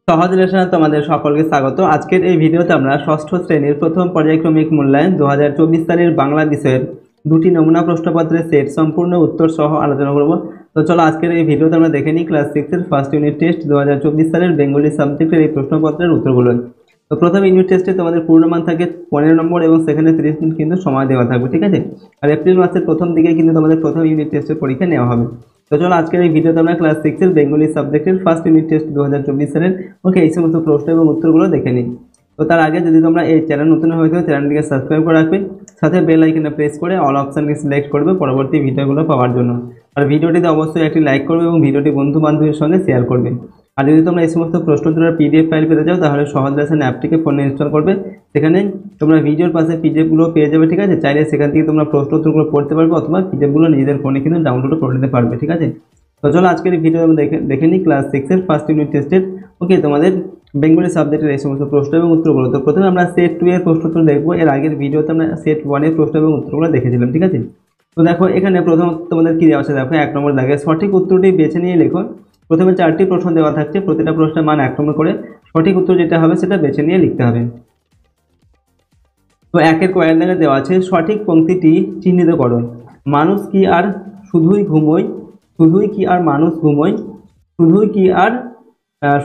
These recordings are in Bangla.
সহজ লেসনে তোমাদের সকলকে স্বাগত। আজকের এই ভিডিওতে আমরা ষষ্ঠ শ্রেণীর প্রথম পর্যায়ক্রমিক মূল্যায়ন 2024 সালের বাংলা বিষয়ের দুটি নমুনা প্রশ্নপত্রের সেট সম্পূর্ণ উত্তর সহ আলোচনা করব। তো চলো আজকের এই ভিডিওতে আমরা দেখে নিই ক্লাস 6 এর ফার্স্ট ইউনিট টেস্ট 2024 সালের বেঙ্গলি সাবজেক্টের এই প্রশ্নপত্রের উত্তরগুলো। তো প্রথম ইউনিট টেস্টে তোমাদের পূর্ণমান থাকে 15 নম্বর এবং সেখানে 30 মিনিট কিন্তু সময় দেওয়া থাকবে, ঠিক আছে। আর এপ্রিল মাসের প্রথম দিকে কিন্তু তোমাদের প্রথম ইউনিট টেস্টের পরীক্ষা নেওয়া হবে। তো চলো আজকের এই ভিডিওতে আমরা ক্লাস 6 এর বেঙ্গলি সাবজেক্টের ফার্স্ট ইউনিট টেস্ট 2024 সালের এই সমস্ত প্রশ্ন এবং উত্তরগুলো দেখে নিই। তো তার আগে যদি তোমরা এই চ্যানেল নতুন হয়ে থাকো চ্যানেলটিকে সাবস্ক্রাইব করে রাখবে, সাথে বেল আইকনটা প্রেস করে অল অপশনকে সিলেক্ট করবে পরবর্তী ভিডিওগুলো পাওয়ার জন্য। আর ভিডিওটিতে অবশ্যই একটি লাইক করবে এবং ভিডিওটি বন্ধু বান্ধবের সঙ্গে শেয়ার করবে। আর যদি তোমরা এই সমস্ত প্রশ্ন উত্তরের পিডিএফ ফাইল পেতে চাও তাহলে সহজ লেসন অ্যাপটিকে ফোনে ইনস্টল করবে, সেখানে তোমরা ভিডিওর পাশে পিডিএফগুলো পেয়ে যাবে, ঠিক আছে। চাইলে সেখান থেকে তোমরা প্রশ্ন উত্তরগুলো পড়তে পারবে অথবা পিডিএফগুলো নিজেদের ফোনে কিন্তু ডাউনলোড করে নিতে পারবে, ঠিক আছে। তো চলো আজকের এই ভিডিও দেখে নিই ক্লাস 6 এর ফার্স্ট ইউনিট টেস্টের তোমাদের বেঙ্গলি সাবজেক্টের এই সমস্ত প্রশ্ন এবং উত্তরগুলো। তো প্রথমে আমরা সেট 2 এর প্রশ্ন উত্তর দেখবো। এর আগের ভিডিওতে আমরা সেট 1 এর প্রশ্ন এবং উত্তরগুলো দেখেছিলাম, ঠিক আছে। তো দেখো এখানে প্রথম তোমাদের কি দেওয়া আছে, দেখো 1 নম্বর দাগে সঠিক উত্তরটি বেছে নিয়ে লেখো। প্রথমে 4টি প্রশ্ন দেওয়া থাকছে, প্রতিটা প্রশ্নের মান 1 নম্বর করে, সঠিক উত্তর যেটা হবে সেটা বেছে নিয়ে লিখতে হবে। তো 1 এর কয়েক দাগে দেওয়া আছে সঠিক পংক্তিটি চিহ্নিত করো। মানুষ কি আর শুধুই ঘুমোয়, শুধুই কি আর মানুষ ঘুমোয়, শুধুই কি আর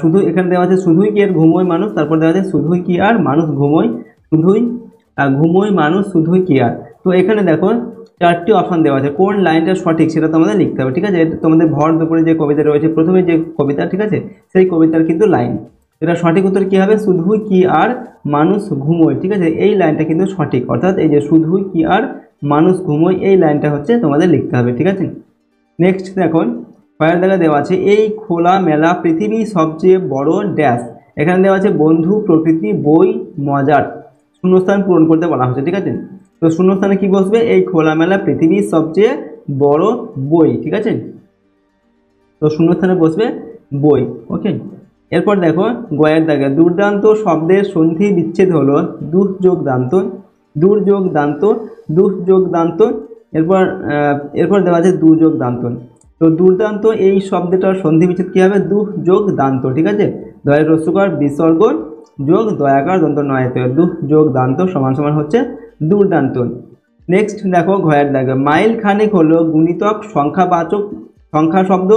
শুধু এখানে দেওয়া আছে শুধুই কি আর ঘুমোয় মানুষ, তারপর দেওয়া আছে শুধুই কি আর মানুষ ঘুমোয়, শুধুই ঘুমোয় মানুষ, শুধুই কি আর। তো এখানে দেখো 4টি অপশন দেওয়া আছে, কোন লাইনটা সঠিক সেটা তোমাদের লিখতে হবে, ঠিক আছে। এটা তোমাদের ভর দুপুরে যে কবিতা রয়েছে প্রথমে যে কবিতা, ঠিক আছে, সেই কবিতার কিন্তু লাইন। এটা সঠিক উত্তর কি হবে, শুধুই কি আর মানুষ ঘুমোয়, ঠিক আছে। এই লাইনটা কিন্তু সঠিক, অর্থাৎ এই যে শুধুই কি আর মানুষ ঘুমোয় এই লাইনটা হচ্ছে তোমাদের লিখতে হবে, ঠিক আছে। নেক্সট দেখো পরের জায়গায় দেওয়া আছে এই খোলা মেলা পৃথিবী সবচেয়ে বড় ড্যাশ। এখানে দেওয়া আছে বন্ধু, প্রকৃতি, বই, মজার। শূন্যস্থান পূরণ করতে বলা হচ্ছে, ঠিক আছে। তো শূন্যস্থানে কি বসবে, এই খোলামেলা পৃথিবীর সবচেয়ে বড় বই, ঠিক আছে। তো শূন্যস্থানে বসবে বই, ওকে। এরপর দেখো গয়ের দাগে দুর্দান্ত শব্দের সন্ধি বিচ্ছেদ হলো দুঃযোগ দান্ত, দুর্যোগ দান্ত, দুঃযোগ দান্ত। এরপর দেওয়া আছে দুর্যোগ দান্ত। তো দুর্দান্ত এই শব্দটার সন্ধি বিচ্ছেদ কি হবে, দুঃযোগ দান্ত, ঠিক আছে। দয়ের রস্যকার বিসর্গ যোগ দয়াকার দন্ত নয়, দুঃযোগ দান্ত সমান সমান হচ্ছে দুর্দান্ত। নেক্সট দেখো ঘয়ের দাগে মাইল খানেক হলো গুণিতক সংখ্যাবাচক সংখ্যা শব্দ,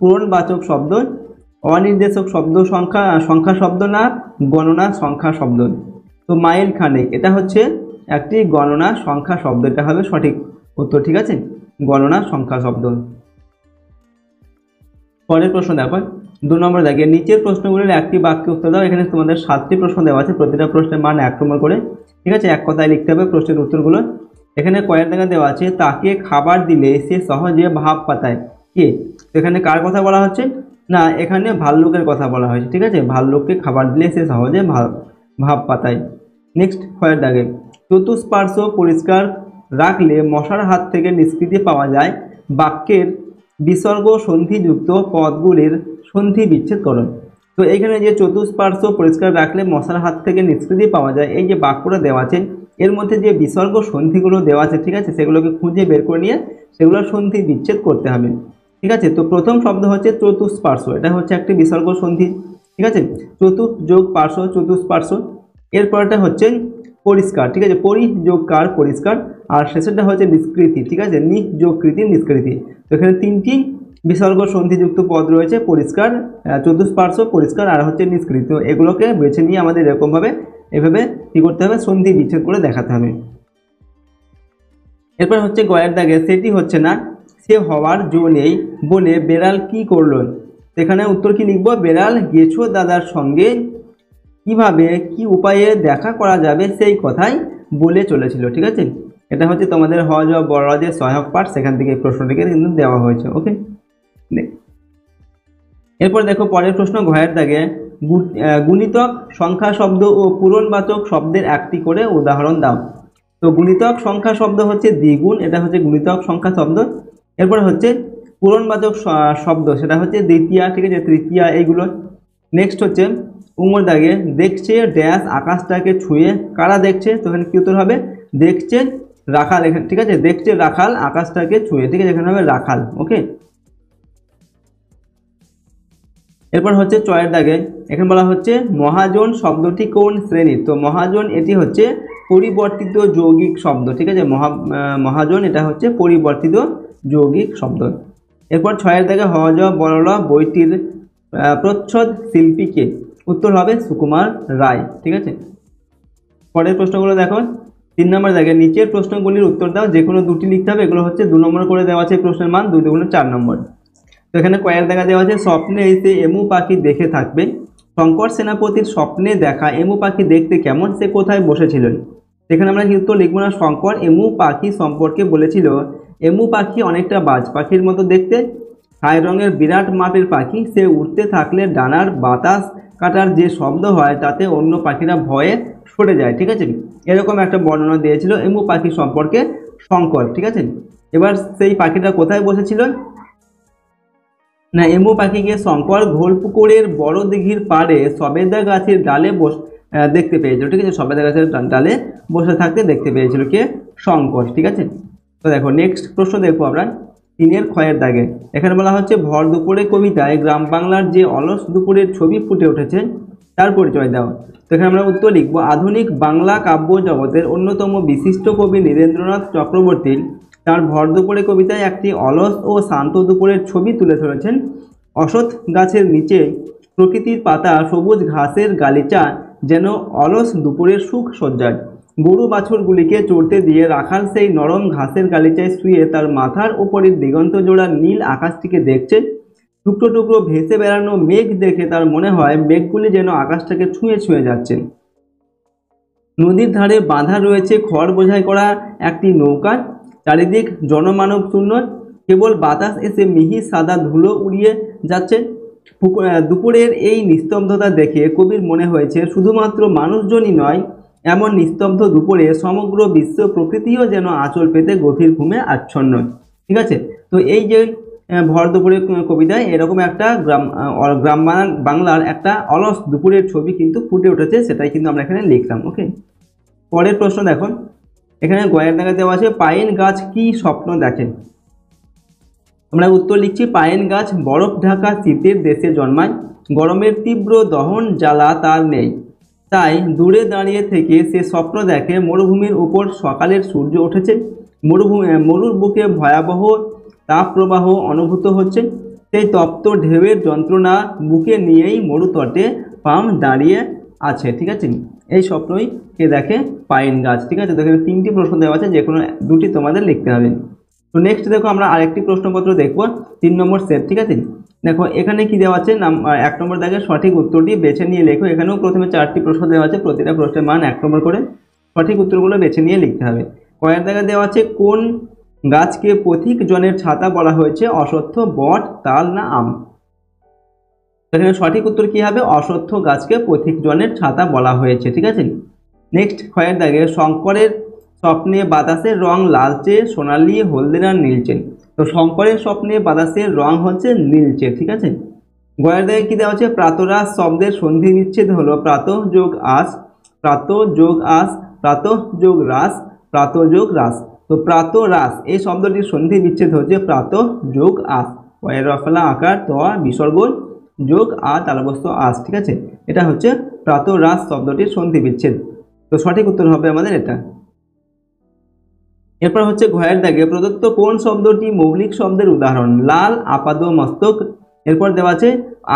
পূরণবাচক শব্দ, অনির্দেশক শব্দ, সংখ্যা শব্দ না গণনা সংখ্যা শব্দ। তো মাইল খানেক এটা হচ্ছে একটি গণনা সংখ্যা শব্দ, এটা হবে সঠিক উত্তর, ঠিক আছে, গণনা সংখ্যা শব্দ। পরের প্রশ্ন দেখো 2 নম্বর দাগে নিচের প্রশ্নগুলির একটি বাক্যে উত্তর দাও। এখানে তোমাদের 7টি প্রশ্ন দেওয়া আছে, প্রতিটা প্রশ্নের মান 1 নম্বর করে, ঠিক আছে। এক কথায় লিখতে হবে প্রশ্নের উত্তরগুলো। এখানে কয়েক জায়গায় দেওয়া আছে তাকে খাবার দিলে সে সহজে ভাব পাতায়, কে। তো এখানে কার কথা বলা হচ্ছে, না এখানে ভাল্লুকের কথা বলা হয়েছে, ঠিক আছে। ভাল্লুককে খাবার দিলে সে সহজে ভাব পাতায়। নেক্সট কয়েক দাগে চতুষ্পার্শ্ব পরিষ্কার রাখলে মশার হাত থেকে নিষ্কৃতি পাওয়া যায়। বাক্যের বিসর্গ সন্ধিযুক্ত পদগুলির সন্ধি বিচ্ছেদ করুন। তো এইখানে যে চতুষ্পার্শ্ব পরিষ্কার রাখলে মশার হাত থেকে নিষ্কৃতি পাওয়া যায়, এই যে বাক্যটা দেওয়া আছে এর মধ্যে যে বিসর্গ সন্ধিগুলো দেওয়া আছে, ঠিক আছে, সেগুলোকে খুঁজে বের করে নিয়ে সেগুলোর সন্ধি বিচ্ছেদ করতে হবে, ঠিক আছে। তো প্রথম শব্দ হচ্ছে চতুষ্পার্শ্ব, এটা হচ্ছে একটি বিসর্গ সন্ধি, ঠিক আছে। চতুর্থ যোগ পার্শ্ব চতুষ্পার্শ্ব। এরপরটা হচ্ছে পরিষ্কার, ঠিক আছে, পরি যোগ কার পরিষ্কার। আর শেষেরটা হচ্ছে নিষ্কৃতি, ঠিক আছে, নি যোগ কৃতি নিষ্কৃতি। তো এখানে 3টি বিসর্গ সন্ধিযুক্ত পদ রয়েছে, পরিষ্কার, চতুষ্পার্শ্ব, পরিষ্কার আর হচ্ছে নিষ্কৃতি। তো এগুলোকে বেছে নিয়ে আমাদের এরকমভাবে এভাবে কি করতে হবে, সন্ধি বিচ্ছেদ করে দেখাতে হবে। এরপর হচ্ছে গয়ের দাগে সেটি হচ্ছে না সে হওয়ার জো নেই বলে বেড়াল কি করলো। এখানে উত্তর কি লিখবো, বেড়াল গেছো দাদার সঙ্গে কিভাবে কি উপায়ে দেখা করা যাবে সেই কথাই বলে চলেছিল, ঠিক আছে। এটা হচ্ছে তোমাদের হজ ও বড়দের সহায়ক পাঠ, সেখান থেকে এই প্রশ্নটিকে কিন্তু দেওয়া হয়েছে, ওকে। এরপর দেখো পরের প্রশ্ন ঘয়ের দাগে গুণিতক সংখ্যা শব্দ ও পূরণবাচক শব্দের একটি করে উদাহরণ দাও। তো গুণিতক সংখ্যা শব্দ হচ্ছে দ্বিগুণ, এটা হচ্ছে গুণিতক সংখ্যা শব্দ। এরপরে হচ্ছে পূরণবাচক শব্দ, সেটা হচ্ছে দ্বিতীয়া, ঠিক আছে, তৃতীয়া, এইগুলো। নেক্সট হচ্ছে উমর দাগে দেখছে ড্যাশ আকাশটাকে ছুঁয়ে, কারা দেখছে, তো এখানে কি উত্তর হবে, দেখছে রাখাল, এখানে ঠিক আছে, দেখছে রাখাল আকাশটাকে ছুঁয়ে, ঠিক আছে, এখানে হবে রাখাল, ওকে। এরপর হচ্ছে চয়ের দাগে, এখানে বলা হচ্ছে মহাজন শব্দটি কোন শ্রেণীর। তো মহাজন এটি হচ্ছে পরিবর্তিত যৌগিক শব্দ, ঠিক আছে। মহাজন এটা হচ্ছে পরিবর্তিত যৌগিক শব্দ। এরপর ছয়ের দাগে হওয়া যাওয়া বড়লা বইটির প্রচ্ছদ শিল্পীকে, উত্তর হবে সুকুমার রায়, ঠিক আছে। পরের প্রশ্নগুলো দেখো, 3 নম্বর দাগে নিচের প্রশ্নগুলির উত্তর দাও, যে কোনো দুটি লিখতে হবে। এগুলো হচ্ছে 2 নম্বর করে দেওয়া আছে, প্রশ্নের মান 2 2 4 নম্বর। তো এখানে কয়ের দেখা দেওয়া আছে স্বপ্নে এসে এমু পাখি দেখে থাকবে। শঙ্কর সেনাপতির স্বপ্নে দেখা এমু পাখি দেখতে কেমন, সে কোথায় বসেছিলেন। সেখানে আমরা কিন্তু লিখবো না, শঙ্কর এমু পাখি সম্পর্কে বলেছিল এমু পাখি অনেকটা বাজ পাখির মতো দেখতে, ছাই রঙের বিরাট মাপের পাখি, সে উঠতে থাকলে ডানার বাতাস কাটার যে শব্দ হয় তাতে অন্য পাখিরা ভয়ে সরে যায়, ঠিক আছে। এরকম একটা বর্ণনা দিয়েছিল এমু পাখি সম্পর্কে শঙ্কর, ঠিক আছে। এবার সেই পাখিটা কোথায় বসেছিল না, এমু পাখিকে শঙ্কর ঘোলপুকুরের বড় দিঘির পাড়ে সবেদা গাছের ডালে দেখতে পেয়েছিল, ঠিক আছে। সবেদা গাছের ডালে বসে থাকতে দেখতে পেয়েছিল কে, শঙ্কর, ঠিক আছে। তো দেখো নেক্সট প্রশ্ন দেখবো আমরা 3 ক্ষয়ের দাগে। এখানে বলা হচ্ছে ভর দুপুরে কবিতায় গ্রাম বাংলার যে অলস দুপুরের ছবি ফুটে উঠেছে তার পরিচয় দাও। তো এখানে আমরা উত্তর লিখবো, আধুনিক বাংলা কাব্য জগতের অন্যতম বিশিষ্ট কবি নীরেন্দ্রনাথ চক্রবর্তী তার ভর দুপুরে কবিতায় একটি অলস ও শান্ত দুপুরের ছবি তুলে ধরেছেন। অশ্বত্থ গাছের নিচে প্রকৃতির পাতা সবুজ ঘাসের গালিচা যেন অলস দুপুরের সুখ সজ্জায়। গরু বাছুরগুলিকে চড়তে দিয়ে রাখাল সেই নরম ঘাসের গালিচায় শুয়ে তার মাথার উপরের দিগন্ত জোড়া নীল আকাশটিকে দেখছে। টুকরো টুকরো ভেসে বেড়ানো মেঘ দেখে তার মনে হয় মেঘগুলি যেন আকাশটাকে ছুঁয়ে ছুঁয়ে যাচ্ছে। নদীর ধারে বাঁধা রয়েছে খড় বোঝাই করা একটি নৌকা, চারিদিক জনমানব শূন্য, কেবল বাতাস এসে মিহি সাদা ধুলো উড়িয়ে যাচ্ছে। দুপুরের এই নিস্তব্ধতা দেখে কবির মনে হয়েছে শুধুমাত্র মানুষজনই নয়, এমন নিস্তব্ধ দুপুরে সমগ্র বিশ্ব প্রকৃতিও যেন আঁচল পেতে গভীর ঘুমে আচ্ছন্ন, ঠিক আছে। তো এই যে ভর দুপুরের কবিতায় এরকম একটা গ্রাম বাংলার একটা অলস দুপুরের ছবি কিন্তু ফুটে উঠেছে, সেটাই কিন্তু আমরা এখানে লিখলাম, ওকে। পরের প্রশ্ন দেখো, এখানে গয়ের দাগে দেওয়া আছে পাইন গাছ কি স্বপ্ন দেখে। আমরা উত্তর লিখছি, পাইন গাছ বরফ ঢাকা শীতের দেশে জন্মায়, গরমের তীব্র দহন জ্বালা তার নেই, তাই দূরে দাঁড়িয়ে থেকে সে স্বপ্ন দেখে মরুভূমির উপর সকালের সূর্য উঠেছে, মরুর বুকে ভয়াবহ তাপ প্রবাহ অনুভূত হচ্ছে, সেই তপ্ত ঢেউয়ের যন্ত্রণা বুকে নিয়েই মরুতটে পাম দাঁড়িয়ে আছে, ঠিক আছে। এই স্বপ্নই কে দেখে, পাইন গাছ, ঠিক আছে। তো এখানে 3টি প্রশ্ন দেওয়া আছে, যে কোনো দুটি তোমাদের লিখতে হবে। তো নেক্সট দেখো আমরা আরেকটি প্রশ্নপত্র দেখবো 3 নম্বর সেট, ঠিক আছে। দেখো এখানে কি দেওয়া আছে, 1 নম্বর দাগে সঠিক উত্তরটি বেছে নিয়ে লেখো। এখানেও প্রথমে 4টি প্রশ্ন দেওয়া আছে, প্রতিটা প্রশ্নের মান 1 নম্বর করে, সঠিক উত্তরগুলো বেছে নিয়ে লিখতে হবে। কয়ের দাগে দেওয়া আছে কোন গাছকে পথিক জনের ছাতা বলা হয়েছে, অশ্বত্থ, বট, তাল না আম। এখানে সঠিক উত্তর কি হবে, অশ্বত্থ গাছকে পথিক জনের ছাতা বলা হয়েছে, ঠিক আছে। নেক্সট ক্ষয়ের দাগে শঙ্করের স্বপ্নে বাতাসের রং লালচে, সোনালি, হলদে না নীলচে। তো শঙ্করের স্বপ্নে বাতাসের রং হচ্ছে নীলচে, ঠিক আছে। গয়ের দাগে কি দেওয়া আছে, প্রাতরাস শব্দের সন্ধি বিচ্ছেদ হলো প্রাত যোগ আস, প্রাত যোগ আস, প্রাত যোগ রাস, প্রাত যোগ রাস। তো প্রাত রাস এই শব্দটির সন্ধি বিচ্ছেদ হচ্ছে প্রাত যোগ আস, কয়ের রফলা আকার ত বিসর্গ যোগ আ তালবস্ত আস, ঠিক আছে। এটা হচ্ছে প্রাত রাস শব্দটির সন্ধি বিচ্ছেদ। তো সঠিক উত্তর হবে আমাদের এটা। এরপর হচ্ছে ঘয়ের দাগে প্রদত্ত কোন শব্দটি মৌলিক শব্দের উদাহরণ, লাল, আপাদ মস্তক। এরপর দেওয়া আছে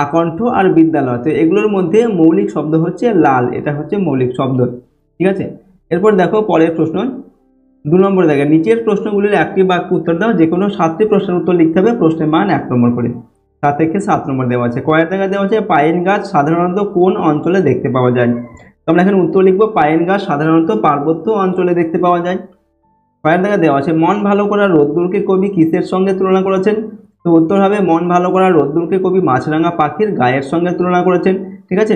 আকণ্ঠ আর বিদ্যালয়। তো এগুলোর মধ্যে মৌলিক শব্দ হচ্ছে লাল, এটা হচ্ছে মৌলিক শব্দ, ঠিক আছে। এরপর দেখো পরের প্রশ্ন 2 নম্বর দাগে, নিচের প্রশ্নগুলির একটি বাক্য উত্তর দাও, যে কোনো 7টি প্রশ্নের উত্তর লিখতে হবে, প্রশ্নের মান 1 নম্বর করে, 7 থেকে 7 নম্বর দেওয়া আছে। কয়ের দাগে দেওয়া আছে পাইন গাছ সাধারণত কোন অঞ্চলে দেখতে পাওয়া যায়। তো আমরা এখানে উত্তর লিখবো, পাইন গাছ সাধারণত পার্বত্য অঞ্চলে দেখতে পাওয়া যায়। কয়ের দাগে দেওয়া আছে মন ভালো করা রোদ্দুরকে কবি কিসের সঙ্গে তুলনা করেছেন। তো উত্তর হবে, মন ভালো করা রোদ্দুরকে কবি মাছরাঙা পাখির গায়ের সঙ্গে তুলনা করেছেন, ঠিক আছে।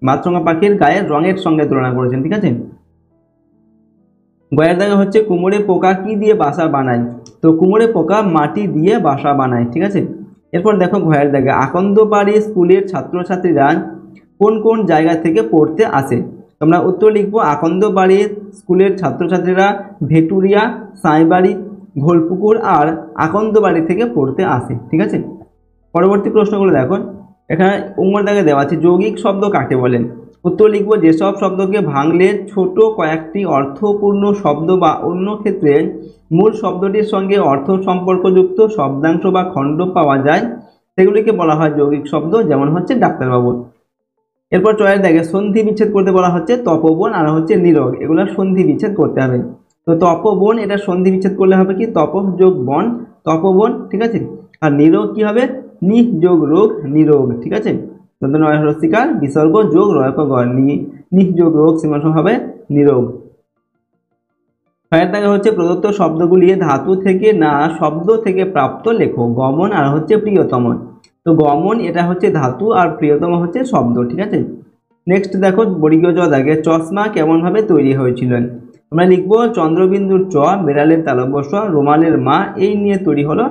মাছরাঙা পাখির গায়ের রঙের সঙ্গে তুলনা করেছেন, ঠিক আছে। গয়ের দাগে হচ্ছে কুমোরে পোকা কি দিয়ে বাসা বানায়। তো কুমোরে পোকা মাটি দিয়ে বাসা বানায়, ঠিক আছে। এরপর দেখো ঘয়ের দাগে আকন্দবাড়ি স্কুলের ছাত্রছাত্রীরা কোন কোন জায়গা থেকে পড়তে আসে। তোমরা উত্তর লিখবো, আকন্দবাড়ি স্কুলের ছাত্রছাত্রীরা ভেটুরিয়া, সাঁইবাড়ি, ঘোলপুকুর আর আকন্দবাড়ি থেকে পড়তে আসে, ঠিক আছে। পরবর্তী প্রশ্নগুলো দেখো, এখানে উঙ্গর দাগে দেওয়া আছে যৌগিক শব্দ কাকে বলেন। উত্তর লিখব যেসব শব্দকে ভাঙলে ছোট কয়েকটি অর্থপূর্ণ শব্দ বা অন্য ক্ষেত্রে মূল শব্দটির সঙ্গে অর্থ সম্পর্কযুক্ত শব্দাংশ বা খণ্ড পাওয়া যায় সেগুলিকে বলা হয় যৌগিক শব্দ, যেমন হচ্ছে ডাক্তারবাবু। এরপর চয়ের দাগে সন্ধি বিচ্ছেদ করতে বলা হচ্ছে তপবন আর হচ্ছে নীরব, এগুলো সন্ধি বিচ্ছেদ করতে হবে। তো তপবন এটা সন্ধি বিচ্ছেদ করলে হবে কি তপ যোগ বন তপবন, ঠিক আছে। আর নিরোগ কি হবে নিহ যোগ রোগ নিরোগ, ঠিক আছে। নয় হরস্বীকার বিসর্গ যোগ রয়ক গ নিহ যোগ রোগ সীমাসম হবে নিরোগ। ছয়ের দাগে হচ্ছে প্রদত্ত শব্দগুলি ধাতু থেকে না শব্দ থেকে প্রাপ্ত লেখো। গমন আর হচ্ছে প্রিয়তম, তো গমন এটা হচ্ছে ধাতু আর প্রিয়তম হচ্ছে শব্দ, ঠিক আছে। নেক্সট দেখো বর্গীয় জ দাগে চশমা কেমন ভাবে তৈরি হয়েছিল। আমরা লিখবো চন্দ্রবিন্দুর চ, বেড়ালের তালব্য রুমালের মা, এই নিয়ে তৈরি হলো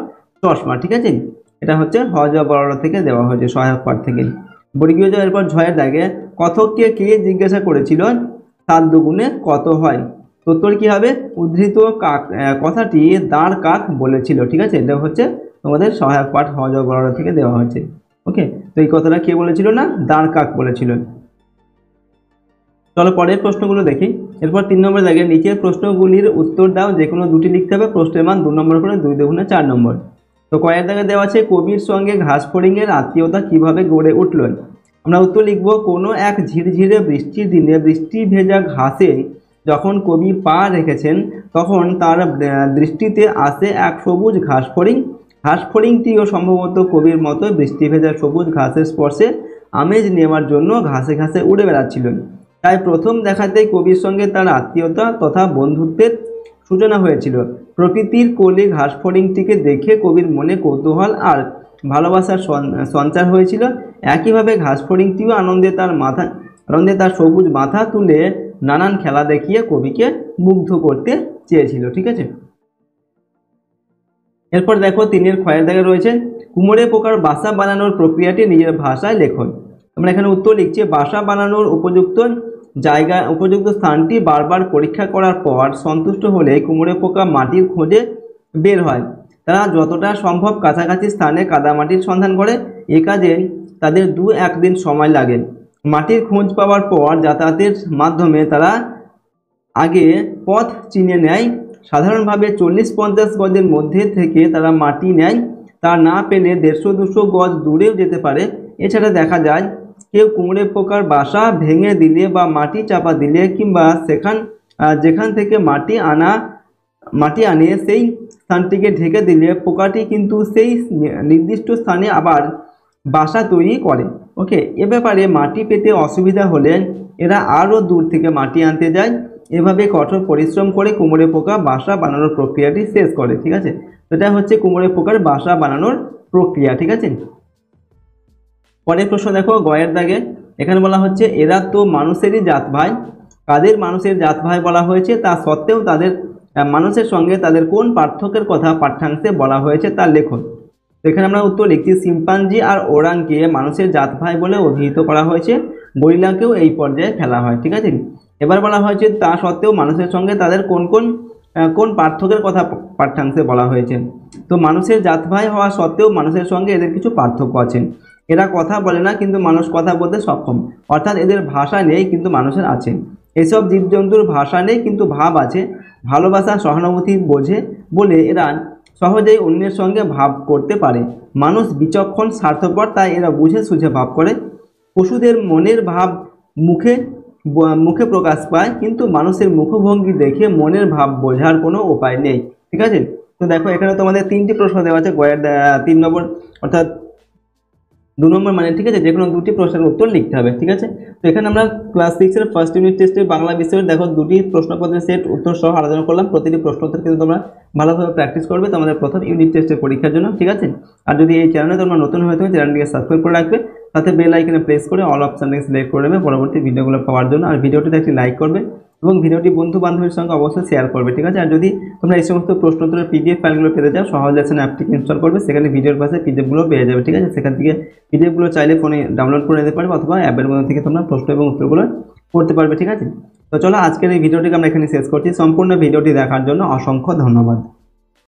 চশমা, ঠিক আছে। এটা হচ্ছে হ জ বড় থেকে দেওয়া হয়েছে সহায়ক পাঠ থেকে। বর্গীয় জ। এরপর ঝয়ের দাগে কথককে কে জিজ্ঞাসা করেছিল 7 দুগুণে কত হয়। উত্তর কি হবে উদ্ধৃত কাক কথাটি দাঁড় কাক বলেছিল, ঠিক আছে। এটা হচ্ছে তোমাদের সহায়ক পাঠ হ জ বড় থেকে দেওয়া হয়েছে। ওকে, তো এই কথাটা কে বলেছিল না দাঁড় কাক বলেছিল। চলো পরের প্রশ্নগুলো দেখি। এরপর 3 নম্বর দাগে নিচের প্রশ্নগুলির উত্তর দাও, যে কোনো দুটি লিখতে হবে, প্রশ্নের মান 2 নম্বর করে, 2 দুগুণে 4 নম্বর। তো কয়ের দাগে দেওয়া আছে কবির সঙ্গে ঘাসফড়িংয়ের আত্মীয়তা কিভাবে গড়ে উঠল। আমরা উত্তর লিখব কোনো এক ঝিরঝিরে বৃষ্টির দিনে বৃষ্টি ভেজা ঘাসে যখন কবি পা রেখেছেন তখন তার দৃষ্টিতে আসে এক সবুজ ঘাসফড়িং। ঘাসফড়িংটিও সম্ভবত কবির মতো বৃষ্টি ভেজা সবুজ ঘাসের স্পর্শে আমেজ নেওয়ার জন্য ঘাসে ঘাসে উড়ে বেড়াচ্ছিল। তাই প্রথম দেখাতেই কবির সঙ্গে তার আত্মীয়তা তথা বন্ধুত্বের সূচনা হয়েছিল। প্রকৃতির কোলে ঘাসফড়িংটিকে দেখে কবির মনে কৌতূহল আর ভালোবাসার সঞ্চার হয়েছিল। একইভাবে ঘাসফড়িংটিও আনন্দে তার সবুজ মাথা তুলে নানান খেলা দেখিয়ে কবিকে মুগ্ধ করতে চেয়েছিল, ঠিক আছে। এরপর দেখো 3 ক্ষয়ের দাগে রয়েছে কুমোরে পোকার বাসা বানানোর প্রক্রিয়াটি নিজের ভাষায় লেখন। আমরা এখানে উত্তর লিখছি বাসা বানানোর উপযুক্ত স্থানটি বারবার পরীক্ষা করার পর সন্তুষ্ট হলে কুমোরে পোকা মাটির খোঁজে বের হয়। তারা যতটা সম্ভব কাছাকাছি স্থানে কাদামাটির সন্ধান করে। এ কাজে তাদের 2-1 দিন সময় লাগে। মাটির খোঁজ পাওয়ার পর যাতায়াতের মাধ্যমে তারা আগে পথ চিনে নেয়। সাধারণভাবে 40-50 গজের মধ্যে থেকে তারা মাটি নেয়। তা না পেলে 150-200 গজ দূরেও যেতে পারে। এছাড়া দেখা যায় কেউ কুমড়ে পোকার বাসা ভেঙে দিলে বা মাটি চাপা দিলে কিংবা যেখান থেকে মাটি আনে সেই স্থানটিকে ঢেকে দিলে পোকাটি কিন্তু সেই নির্দিষ্ট স্থানে আবার বাসা তৈরি করে। ওকে, এ ব্যাপারে মাটি পেতে অসুবিধা হলে এরা আরও দূর থেকে মাটি আনতে যায়। এভাবে কঠোর পরিশ্রম করে কুমড়ে পোকা বাসা বানানোর প্রক্রিয়াটি শেষ করে, ঠিক আছে। এটা হচ্ছে কুমড়ে পোকার বাসা বানানোর প্রক্রিয়া, ঠিক আছে। পরের প্রশ্ন দেখো গয়ের দাগে। এখানে বলা হচ্ছে এরা তো মানুষেরই জাত ভাই। কাদের মানুষের জাত ভাই বলা হয়েছে, তা সত্ত্বেও তাদের মানুষের সঙ্গে তাদের কোন পার্থক্যের কথা পাঠ্যাংশে বলা হয়েছে তা লেখো। তো এখানে আমরা উত্তর লিখছি শিম্পাঞ্জি আর ওরাংকে মানুষের জাত ভাই বলে অভিহিত করা হয়েছে। গরিলাকেও এই পর্যায়ে ফেলা হয়, ঠিক আছে। এবার বলা হয়েছে তা সত্ত্বেও মানুষের সঙ্গে তাদের কোন পার্থক্যের কথা পাঠ্যাংশে বলা হয়েছে। তো মানুষের জাত ভাই হওয়া সত্ত্বেও মানুষের সঙ্গে এদের কিছু পার্থক্য আছে। এরা কথা বলে না কিন্তু মানুষ কথা বলতে সক্ষম, অর্থাৎ এদের ভাষা নেই কিন্তু মানুষের আছে। এসব জীবজন্তুর ভাষা নেই কিন্তু ভাব আছে। ভালোবাসা সহানুভূতি বোঝে বলে এরা সহজেই অন্যের সঙ্গে ভাব করতে পারে। মানুষ বিচক্ষণ স্বার্থপর, তাই এরা বুঝে সুঝে ভাব করে। পশুদের মনের ভাব মুখে প্রকাশ পায়, কিন্তু মানুষের মুখভঙ্গি দেখে মনের ভাব বোঝার কোনো উপায় নেই, ঠিক আছে। তো দেখো এখানে তোমাদের 3টি প্রশ্ন দেওয়া আছে গয়ের 3 নম্বর অর্থাৎ 2 নম্বর মানে, ঠিক আছে। যে কোনো 2টি প্রশ্নের উত্তর লিখতে হবে, ঠিক আছে। তো এখানে আমরা ক্লাস 6-এর ফার্স্ট ইউনিট টেস্টের বাংলা বিষয়ের দেখো 2টি প্রশ্নপত্রের সেট উত্তর সহ আলোচনা করলাম। প্রতিটি প্রশ্ন উত্তর কিন্তু তোমরা ভালোভাবে প্র্যাকটিস করবে তোমাদের প্রথম ইউনিট টেস্টের পরীক্ষার জন্য, ঠিক আছে। আর যদি এই চ্যানেলে তোমরা নতুন হয়ে থাকো চ্যানেলটিকে সাবস্ক্রাইব করে রাখবে, সাথে বেল আইকনে প্রেস করে অল অপশনটিকে সিলেক্ট করে নেবে পরবর্তী ভিডিওগুলো পাওয়ার জন্য। আর ভিডিওটিতে একটি লাইক করবে এবং ভিডিওটি বন্ধু বান্ধবের সঙ্গে অবশ্যই শেয়ার করবে, ঠিক আছে। আর যদি তোমরা এই সমস্ত প্রশ্ন উত্তরের পিডিএফ ফাইলগুলো পেতে চাও সহজ লেসন অ্যাপটিকে ইনস্টল করবে, সেখানে ভিডিওর পাশে পিডিএফগুলো পেয়ে যাবে, ঠিক আছে। সেখান থেকে পিডিএফগুলো চাইলে ফোনে ডাউনলোড করে নিতে পারবে অথবা অ্যাপের মধ্যে থেকে তোমরা প্রশ্ন এবং উত্তরগুলো করতে পারবে, ঠিক আছে। তো চলো আজকের এই ভিডিওটিকে আমরা এখানে শেষ করছি। সম্পূর্ণ ভিডিওটি দেখার জন্য অসংখ্য ধন্যবাদ।